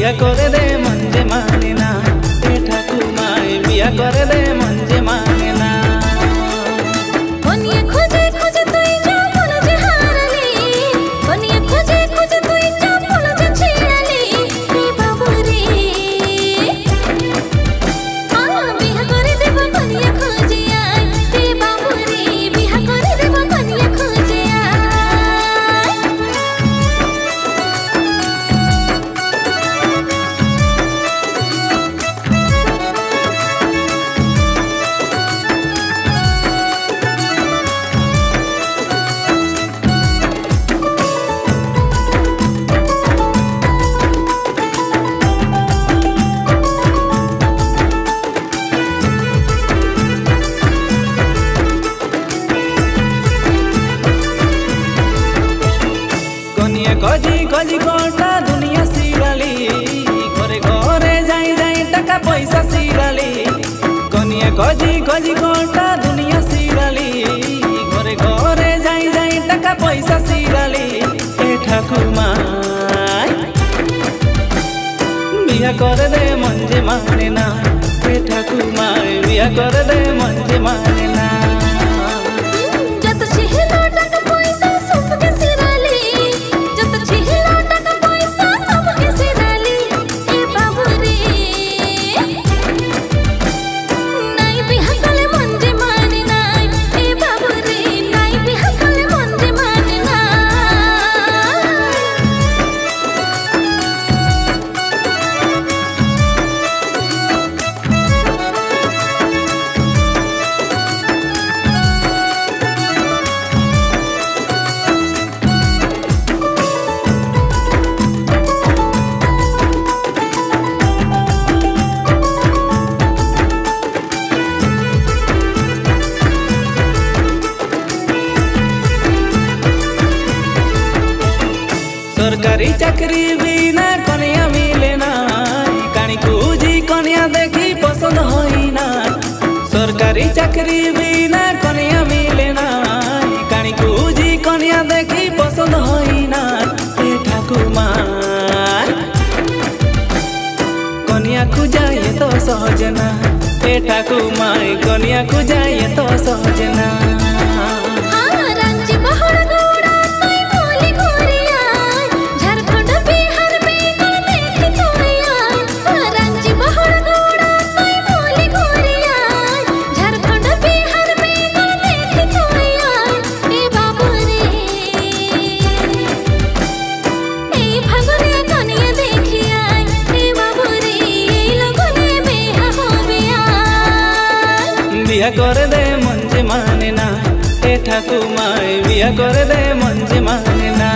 बिया करे दे मंजे माने ना ए ठाकुमाई बिया करे दे मंजे माने ना कोनिया खोजे खोजे तुई जा बोल जे हारली कोनिया खोजे खोजे तुई जा बोल जे छीड़ली ए बाबू रे आ बिया करे देबो कोनिया खोजे आय ए बाबू रे बिया करे देबो कोनिया खोजे आय खोजी खोजी कोटा दुनिया सिराली घरे घरे जाई जाई टका पैसा सिराली कोनिया खोजी खोजी कोटा दुनिया सिराली घरे घरे जाई जाई टका पैसा सिराली ए ठाकुमाई बिया करे दे मंजे माने ना ए ठाकुमाई बिया करे दे मंजे माने ना सरकारी चाकरी बिना कन्या मिले ना कानी कुजी कन्या देखी पसंद होइना सरकारी चाकरी बिना कन्या मिले ना कानी कुजी कन्या देखी पसंद होइना ए ठाकुमाई कन्या खुजाए तो सहजना ए ठाकुमाई कन्या खुजाए तो सहजना बिया करे दे मंजे माने ना ए ठाकुमाई बिया करे दे मंजे माने ना।